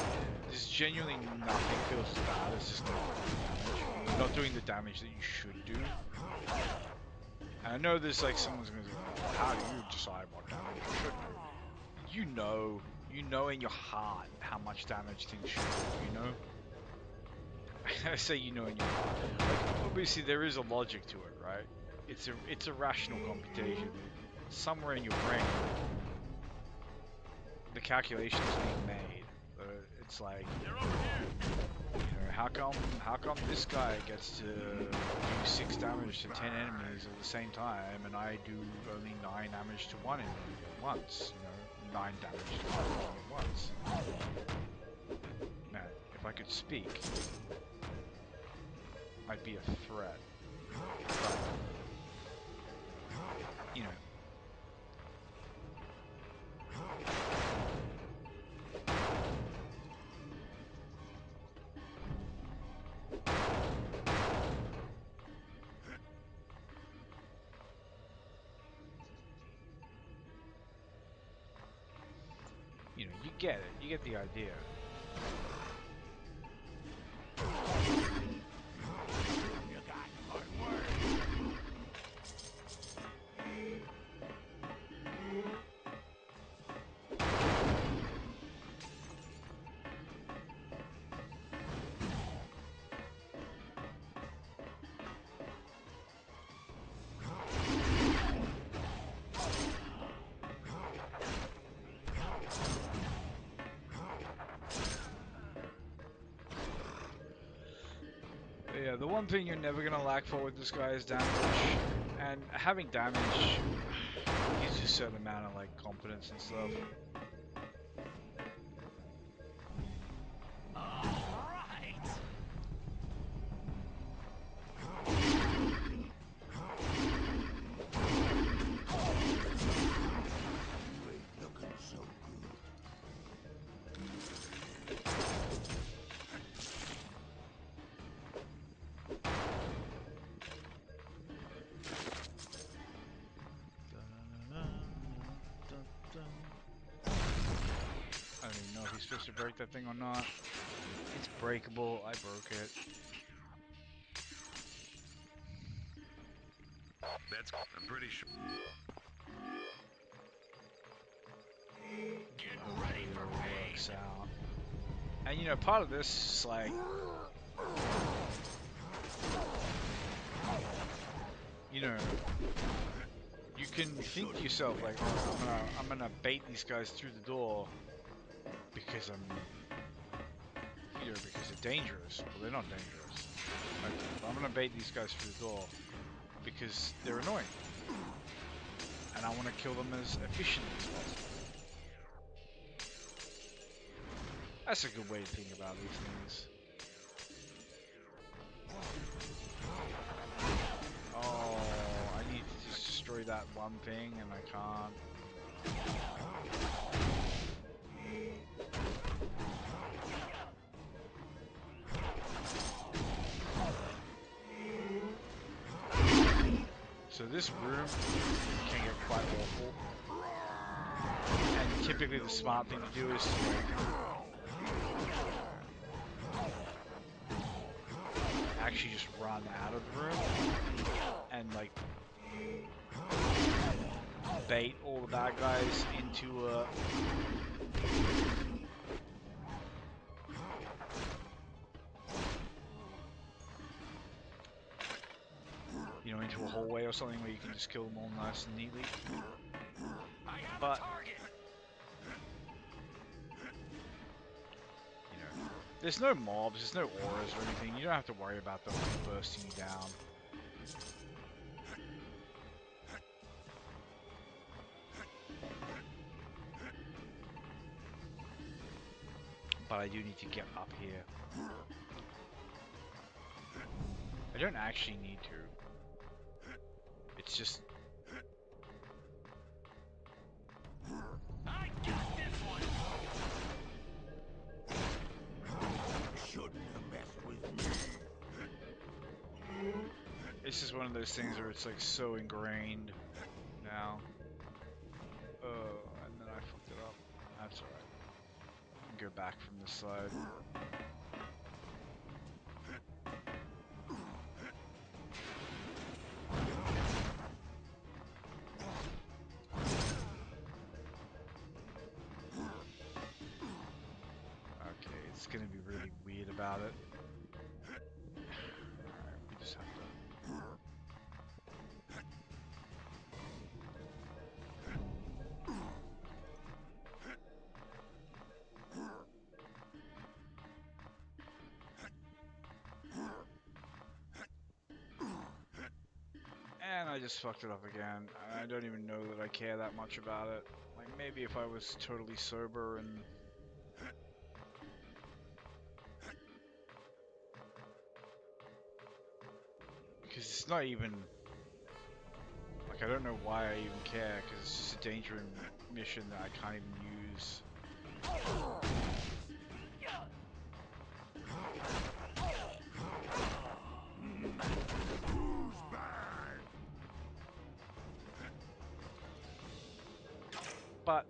there's genuinely nothing feels bad, it's just not doing the damage that you should do. And I know there's like someone's gonna say, well, how do you decide what damage you should do? You know in your heart how much damage things should do, you know? I say you know in your heart. Like, obviously there is a logic to it, right? It's a rational computation. Somewhere in your brain, the calculation is being made. It's like, you know, how come this guy gets to do 6 damage to 10 enemies at the same time, and I do only 9 damage to one enemy at once? You know, 9 damage to one enemy at once. Man, if I could speak, I'd be a threat. But, you know. You know, you get it. You get the idea. You got hard work. But yeah, the one thing you're never gonna lack for with this guy is damage. And having damage gives you a certain amount of like confidence and stuff. Alright. Looking so good. I don't even know if he's supposed to break that thing or not. It's breakable. I broke it. I'm pretty sure. Get ready for pain. Works out. And you know, part of this is like, you know, you can think to yourself like, oh, I'm gonna bait these guys through the door because because they're dangerous. Well, they're not dangerous. Like, I'm gonna bait these guys through the door because they're annoying, and I want to kill them as efficiently as possible. That's a good way to think about these things. Oh, I need to just destroy that one thing, and I can't. So this room can get quite awful. And typically the smart thing to do is to actually just run out of the room and like bait all the bad guys into a into a hallway or something where you can just kill them all nice and neatly. But there's no mobs, there's no auras or anything. You don't have to worry about them bursting you down. But I do need to get up here. I don't actually need to. It's just... I got this one. Shouldn't have messed with me. This is one of those things where it's like so ingrained now. Oh, and then I fucked it up. That's alright. I can go back from this side. that's gonna be really weird about it. Alright, we just have to. And I just fucked it up again. I don't even know that I care that much about it. Like, maybe if I was totally sober and... Because it's not even... Like, I don't know why I even care, because it's just a danger mission that I can't even use. But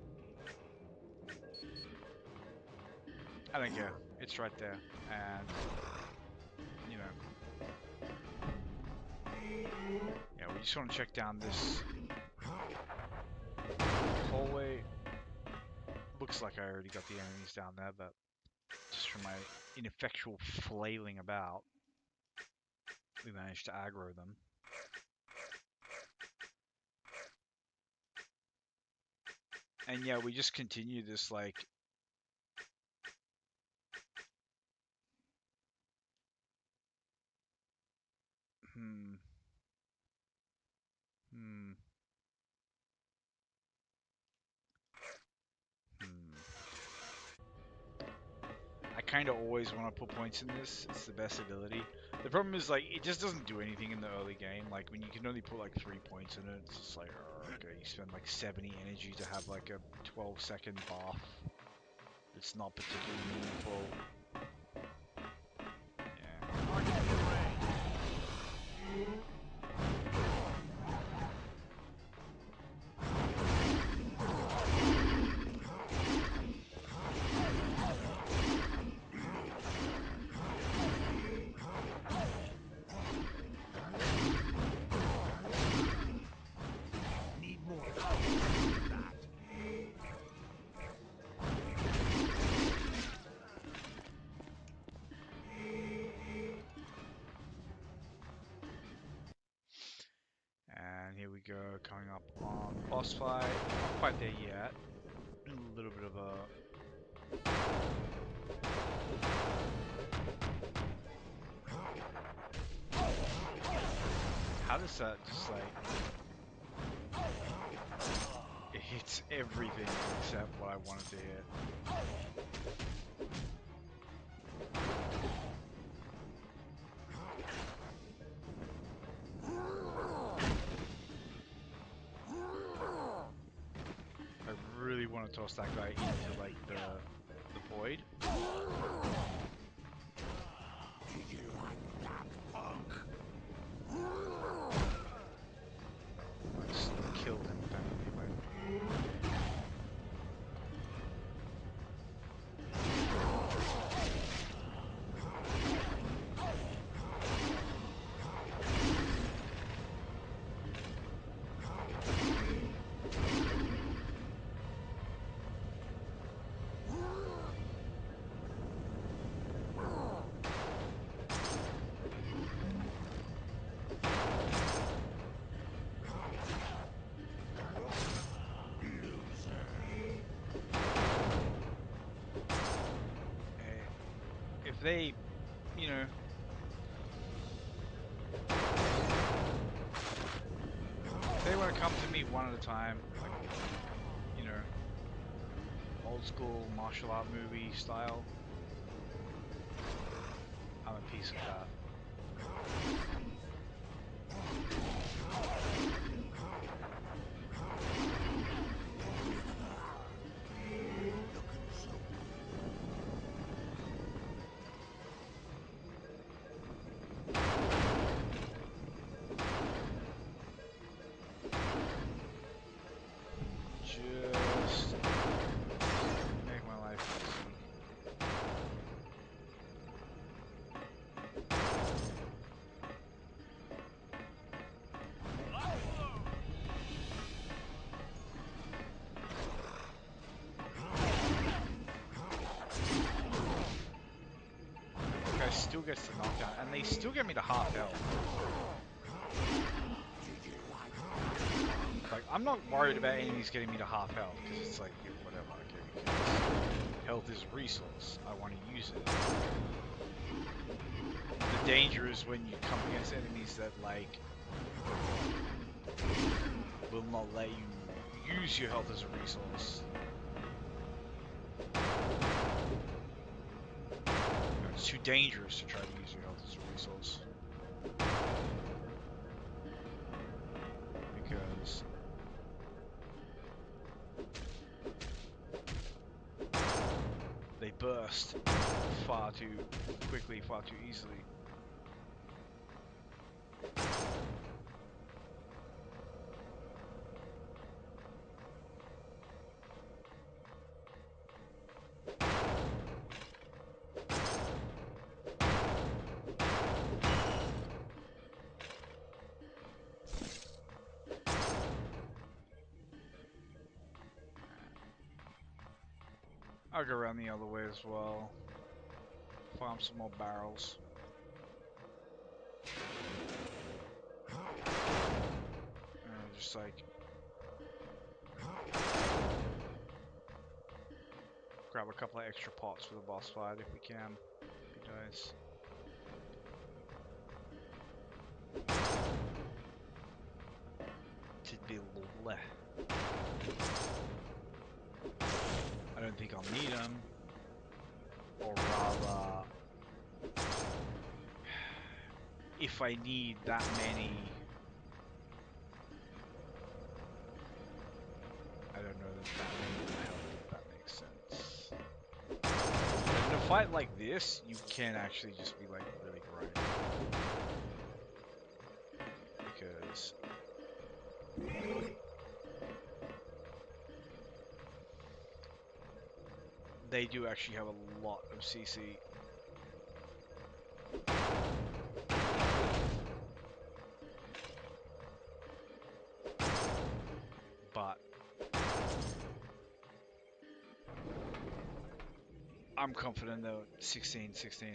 I don't care. It's right there, and you know, yeah. We just want to check down this hallway. Looks like I already got the enemies down there, but just from my ineffectual flailing about, we managed to aggro them. And yeah, we just continue this like hmm hmm hmm. I kind of always want to put points in this. It's the best ability. The problem is like it just doesn't do anything in the early game. Like when you can only put like 3 points in it, it's just like oh, okay, you spend like 70 energy to have like a 12-second buff. It's not particularly meaningful. Yeah. Need more power than that. And here we go, coming up on the boss fight. Not quite there yet. A little bit of a... How does that just like... It hits everything except what I wanted to hit. I really want to toss that guy into like the void. Did you like that, punk? I just killed him apparently. If they, you know, if they want to come to me one at a time, like, you know, old school martial art movie style, I'm a piece of that. Just make my life easy. still gets the knockdown, and they still get me to half health. Like, I'm not worried about enemies getting me to half health, because it's like, yeah, whatever, okay, because health is a resource. I want to use it. The danger is when you come against enemies that, like, will not let you use your health as a resource. It's too dangerous to try to use your health as a resource. Because they burst far too quickly, far too easily. I'll go around the other way as well. Farm some more barrels. And just like grab a couple of extra pots for the boss fight if we can. Be nice. To be lovely. I don't think I'll need them, or rather, if I need that many, I don't know that many will help, if that makes sense. But in a fight like this, you can actually just be like really grinding, because they do actually have a lot of CC. But I'm confident that 16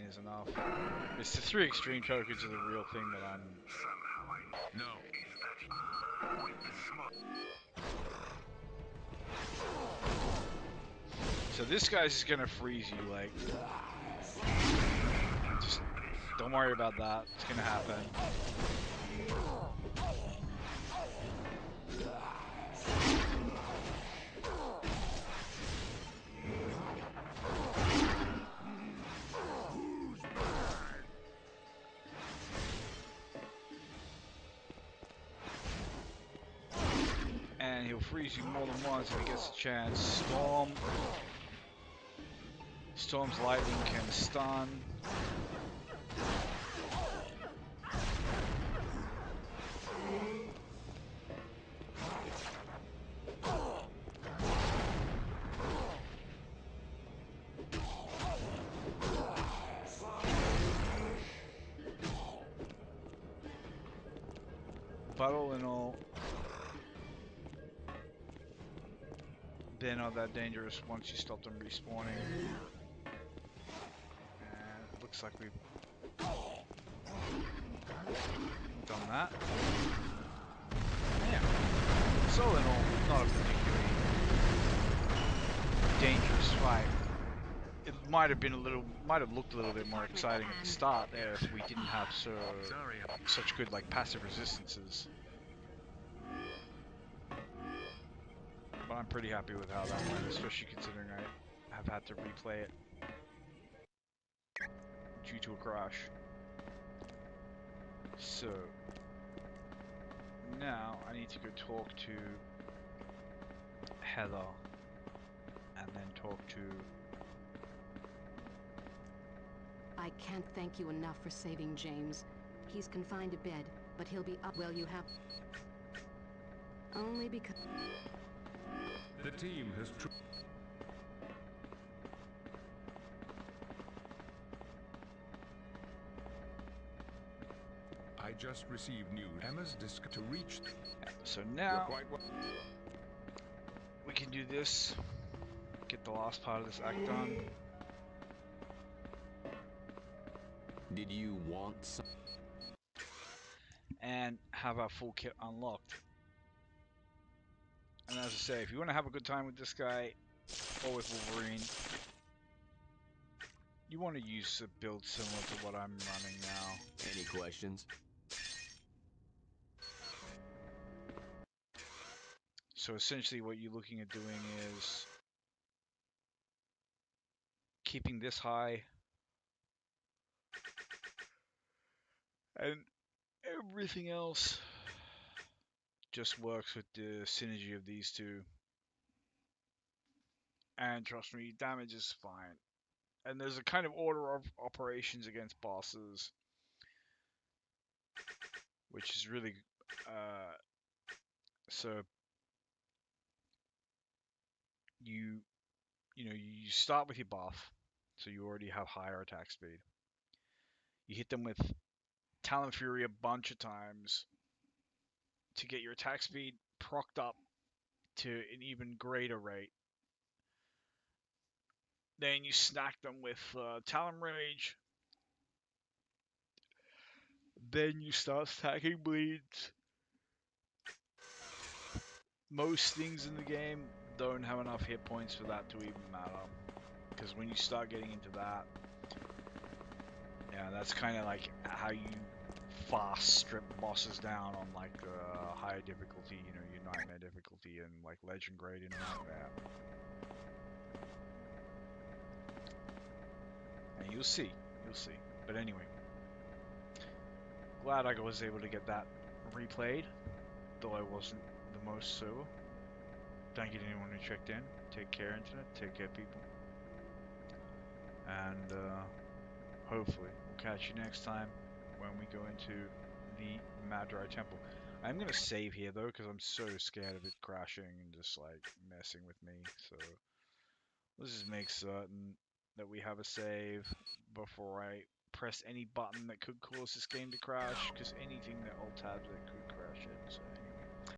is enough. It's the 3 extreme tokens are the real thing that I'm... No. So this guy's just gonna freeze you, like... Just don't worry about that, it's gonna happen. And he'll freeze you more than once if he gets a chance. Storm's lightning can stun. But all in all, they're not that dangerous once you stop them respawning. And it looks like we've done that. Yeah. So all in all, not a particularly dangerous fight. It might have looked a little bit more exciting at the start there if we didn't have such good like passive resistances. But I'm pretty happy with how that went, especially considering I have had to replay it due to a crash. So now I need to go talk to Heather and then talk to... I can't thank you enough for saving James. He's confined to bed, but he'll be up. Well, you have... Only because... The team has I just received news. Emma's disc to reach. Yeah, so now we can do this. Get the last part of this act done. Did you want some? and have our full kit unlocked. And as I say, if you want to have a good time with this guy or with Wolverine, you want to use a build similar to what I'm running now. Any questions? So essentially what you're looking at doing is keeping this high and everything else just works with the synergy of these two. And trust me, damage is fine. And there's a kind of order of operations against bosses, which is really so you you start with your buff, so you already have higher attack speed. You hit them with Talon Fury a bunch of times to get your attack speed procced up to an even greater rate. Then you snack them with Talon Rage. Then you start stacking bleeds. Most things in the game don't have enough hit points for that to even matter. Because when you start getting into that, yeah, that's kind of like how you fast strip bosses down on like higher difficulty, your nightmare difficulty and like legend grade and all that. And you'll see. But anyway, glad I was able to get that replayed, though I wasn't the most sober. Thank you to anyone who checked in. Take care, Internet. Take care, people. And hopefully we'll catch you next time when we go into the Madrai Temple. I'm going to save here, though, because I'm so scared of it crashing and just, like, messing with me. So let's just make certain that we have a save before I press any button that could cause this game to crash, because anything that alt tabs it could